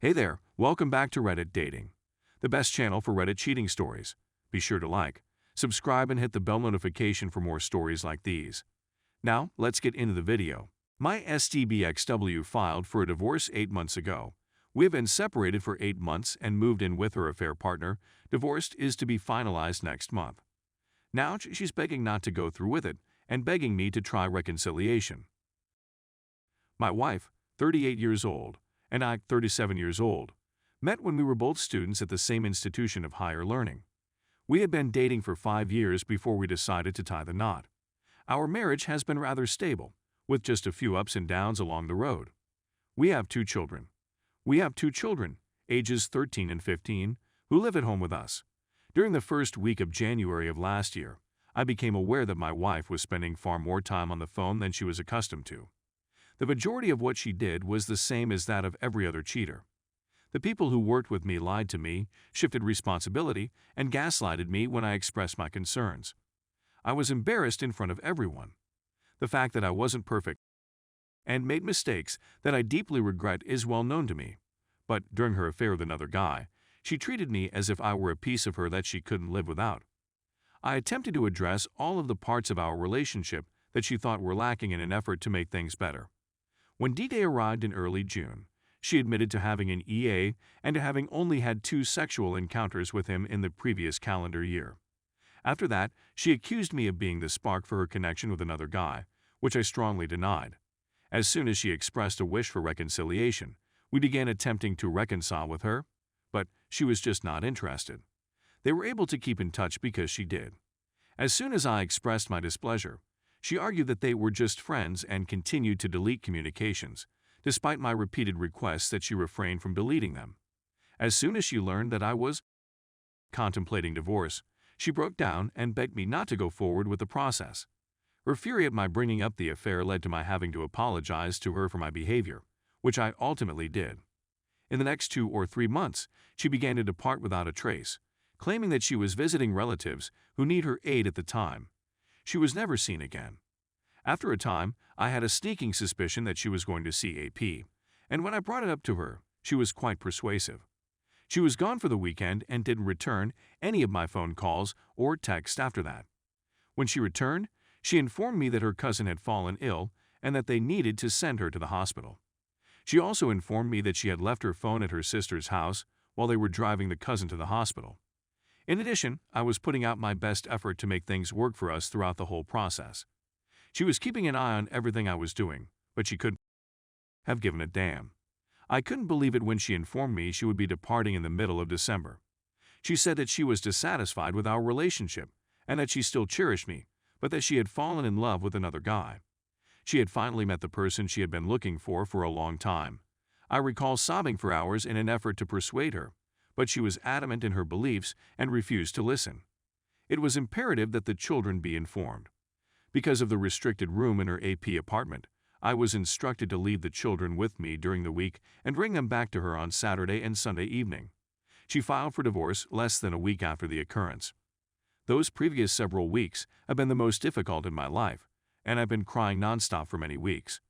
Hey there, welcome back to Reddit Dating, the best channel for Reddit cheating stories. Be sure to like, subscribe, and hit the bell notification for more stories like these. Now, let's get into the video. My STBXW filed for a divorce 8 months ago. We have been separated for 8 months and moved in with her affair partner. Divorced is to be finalized next month. Now, she's begging not to go through with it and begging me to try reconciliation. My wife, 38 years old, and I, 37 years old, met when we were both students at the same institution of higher learning. We had been dating for 5 years before we decided to tie the knot. Our marriage has been rather stable, with just a few ups and downs along the road. We have 2 children. Ages 13 and 15, who live at home with us. During the first week of January of last year, I became aware that my wife was spending far more time on the phone than she was accustomed to. The majority of what she did was the same as that of every other cheater. The people who worked with me lied to me, shifted responsibility, and gaslighted me when I expressed my concerns. I was embarrassed in front of everyone. The fact that I wasn't perfect and made mistakes that I deeply regret is well known to me. But during her affair with another guy, she treated me as if I were a piece of her that she couldn't live without. I attempted to address all of the parts of our relationship that she thought were lacking in an effort to make things better. When D-Day arrived in early June, she admitted to having an EA and to having only had 2 sexual encounters with him in the previous calendar year. After that, she accused me of being the spark for her connection with another guy, which I strongly denied. As soon as she expressed a wish for reconciliation, we began attempting to reconcile with her, but she was just not interested. They were able to keep in touch because she did. As soon as I expressed my displeasure, she argued that they were just friends and continued to delete communications, despite my repeated requests that she refrain from deleting them. As soon as she learned that I was contemplating divorce, she broke down and begged me not to go forward with the process. Her fury at my bringing up the affair led to my having to apologize to her for my behavior, which I ultimately did. In the next 2 or 3 months, she began to depart without a trace, claiming that she was visiting relatives who need her aid at the time. She was never seen again. After a time, I had a sneaking suspicion that she was going to see AP, and when I brought it up to her, she was quite persuasive. She was gone for the weekend and didn't return any of my phone calls or texts after that. When she returned, she informed me that her cousin had fallen ill and that they needed to send her to the hospital. She also informed me that she had left her phone at her sister's house while they were driving the cousin to the hospital. In addition, I was putting out my best effort to make things work for us throughout the whole process. She was keeping an eye on everything I was doing, but she couldn't have given a damn. I couldn't believe it when she informed me she would be departing in the middle of December. She said that she was dissatisfied with our relationship and that she still cherished me, but that she had fallen in love with another guy. She had finally met the person she had been looking for a long time. I recall sobbing for hours in an effort to persuade her, but she was adamant in her beliefs and refused to listen. It was imperative that the children be informed. Because of the restricted room in her AP apartment, I was instructed to leave the children with me during the week and bring them back to her on Saturday and Sunday evening. She filed for divorce less than a week after the occurrence. Those previous several weeks have been the most difficult in my life, and I've been crying nonstop for many weeks.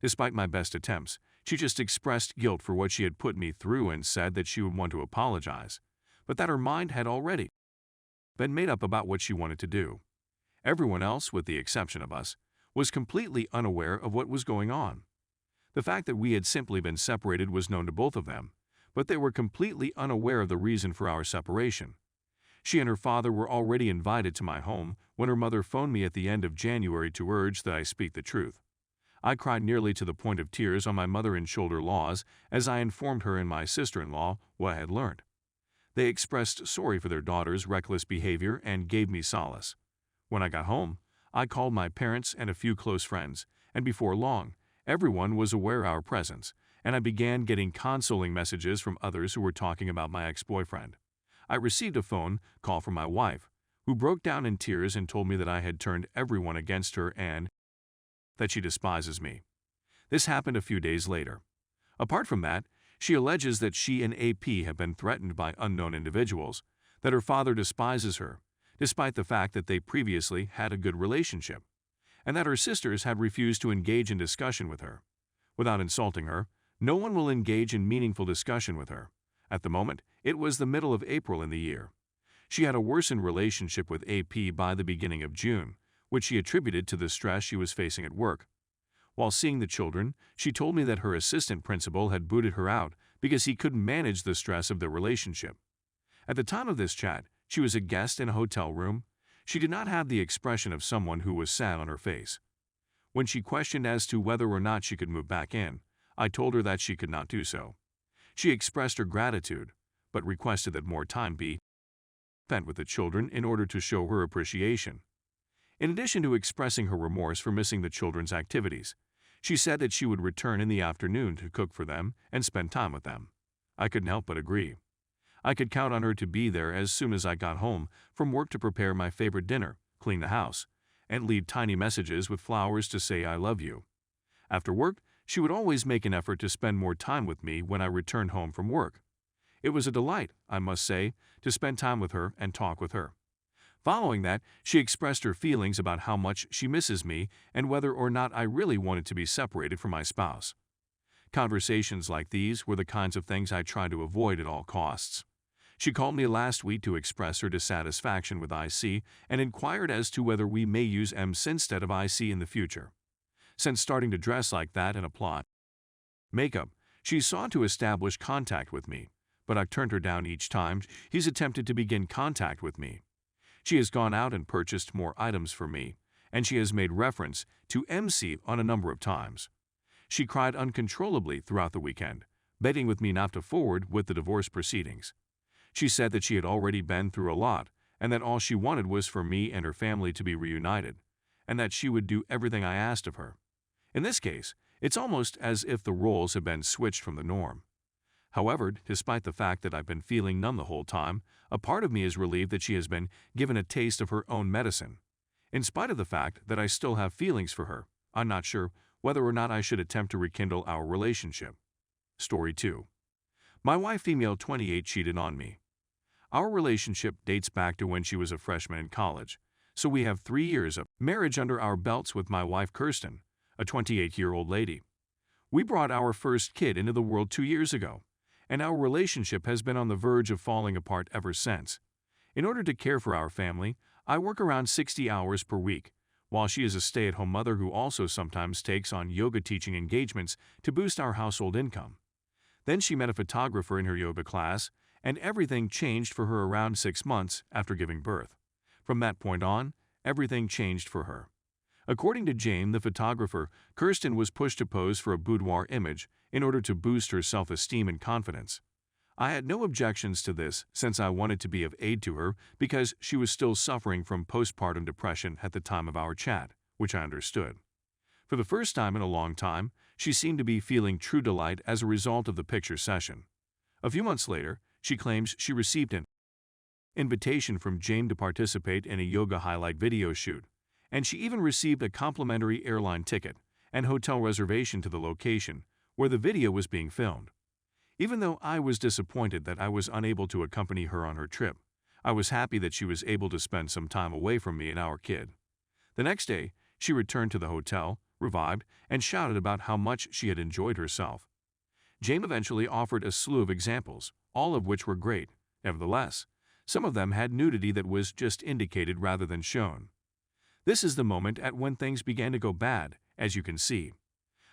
Despite my best attempts, she just expressed guilt for what she had put me through and said that she would want to apologize, but that her mind had already been made up about what she wanted to do. Everyone else, with the exception of us, was completely unaware of what was going on. The fact that we had simply been separated was known to both of them, but they were completely unaware of the reason for our separation. She and her father were already invited to my home when her mother phoned me at the end of January to urge that I speak the truth. I cried nearly to the point of tears on my mother-in-shoulder-laws as I informed her and my sister-in-law what I had learned. They expressed sorry for their daughter's reckless behavior and gave me solace. When I got home, I called my parents and a few close friends, and before long, everyone was aware of our presence, and I began getting consoling messages from others who were talking about my ex-boyfriend. I received a phone call from my wife, who broke down in tears and told me that I had turned everyone against her and that she despises me. This happened a few days later. Apart from that, she alleges that she and AP have been threatened by unknown individuals, that her father despises her, despite the fact that they previously had a good relationship, and that her sisters had refused to engage in discussion with her. Without insulting her, No one will engage in meaningful discussion with her. At the moment, it was the middle of April in the year. She had a worsened relationship with AP by the beginning of June, which she attributed to the stress she was facing at work. While seeing the children, she told me that her assistant principal had booted her out because he couldn't manage the stress of their relationship. At the time of this chat, she was a guest in a hotel room. She did not have the expression of someone who was sad on her face. When she questioned as to whether or not she could move back in, I told her that she could not do so. She expressed her gratitude, but requested that more time be spent with the children in order to show her appreciation. In addition to expressing her remorse for missing the children's activities, she said that she would return in the afternoon to cook for them and spend time with them. I couldn't help but agree. I could count on her to be there as soon as I got home from work to prepare my favorite dinner, clean the house, and leave tiny messages with flowers to say I love you. After work, she would always make an effort to spend more time with me when I returned home from work. It was a delight, I must say, to spend time with her and talk with her. Following that, she expressed her feelings about how much she misses me and whether or not I really wanted to be separated from my spouse. Conversations like these were the kinds of things I tried to avoid at all costs. She called me last week to express her dissatisfaction with IC and inquired as to whether we may use EMS instead of IC in the future. Since starting to dress like that and apply makeup, she sought to establish contact with me, but I turned her down each time she's attempted to begin contact with me. She has gone out and purchased more items for me, and she has made reference to MC on a number of times. She cried uncontrollably throughout the weekend, begging with me not to forward with the divorce proceedings. She said that she had already been through a lot, and that all she wanted was for me and her family to be reunited, and that she would do everything I asked of her. In this case, it's almost as if the roles have been switched from the norm. However, despite the fact that I've been feeling numb the whole time, a part of me is relieved that she has been given a taste of her own medicine. In spite of the fact that I still have feelings for her, I'm not sure whether or not I should attempt to rekindle our relationship. Story 2. My wife, female 28, cheated on me. Our relationship dates back to when she was a freshman in college, so we have 3 years of marriage under our belts with my wife Kirsten, a 28-year-old lady. We brought our first kid into the world 2 years ago, and our relationship has been on the verge of falling apart ever since. In order to care for our family, I work around 60 hours per week, while she is a stay-at-home mother who also sometimes takes on yoga teaching engagements to boost our household income. Then she met a photographer in her yoga class, and everything changed for her around 6 months after giving birth. From that point on, everything changed for her. According to Jane, the photographer, Kirsten was pushed to pose for a boudoir image in order to boost her self-esteem and confidence. I had no objections to this since I wanted to be of aid to her because she was still suffering from postpartum depression at the time of our chat, which I understood. For the first time in a long time, she seemed to be feeling true delight as a result of the picture session. A few months later, she claims she received an invitation from Jane to participate in a yoga highlight video shoot, and she even received a complimentary airline ticket and hotel reservation to the location where the video was being filmed. Even though I was disappointed that I was unable to accompany her on her trip, I was happy that she was able to spend some time away from me and our kid. The next day, she returned to the hotel, revived, and shouted about how much she had enjoyed herself. Jane eventually offered a slew of examples, all of which were great. Nevertheless, some of them had nudity that was just indicated rather than shown. This is the moment at when things began to go bad, as you can see.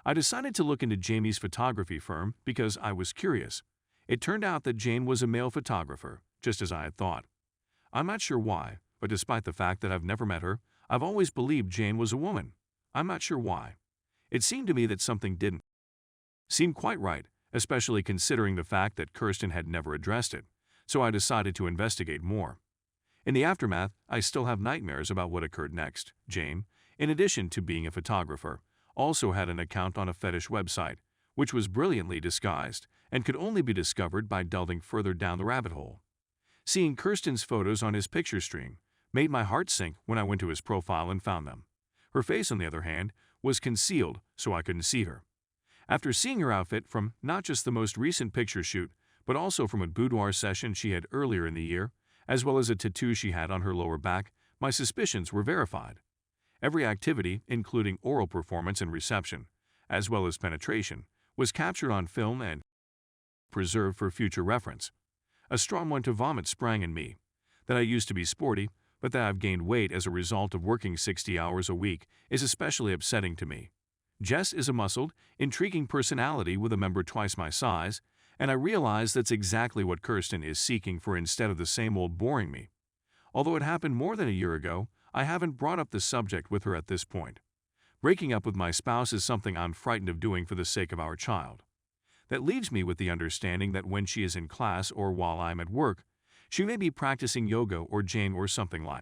I decided to look into Jamie's photography firm because I was curious. It turned out that Jane was a male photographer, just as I had thought. I'm not sure why, but despite the fact that I've never met her, I've always believed Jane was a woman. I'm not sure why. It seemed to me that something didn't seem quite right, especially considering the fact that Kirsten had never addressed it, so I decided to investigate more. In the aftermath, I still have nightmares about what occurred next. Jane, in addition to being a photographer, also had an account on a fetish website, which was brilliantly disguised and could only be discovered by delving further down the rabbit hole. Seeing Kirsten's photos on his picture stream made my heart sink when I went to his profile and found them. Her face, on the other hand, was concealed so I couldn't see her. After seeing her outfit from not just the most recent picture shoot, but also from a boudoir session she had earlier in the year, as well as a tattoo she had on her lower back, my suspicions were verified. Every activity, including oral performance and reception, as well as penetration, was captured on film and preserved for future reference. A strong one to vomit sprang in me. That I used to be sporty, but that I've gained weight as a result of working 60 hours a week is especially upsetting to me. Jess is a muscled, intriguing personality with a member twice my size, and I realize that's exactly what Kirsten is seeking for instead of the same old boring me. Although it happened more than a year ago, I haven't brought up the subject with her at this point. Breaking up with my spouse is something I'm frightened of doing for the sake of our child. That leaves me with the understanding that when she is in class or while I'm at work, she may be practicing yoga or Jane or something like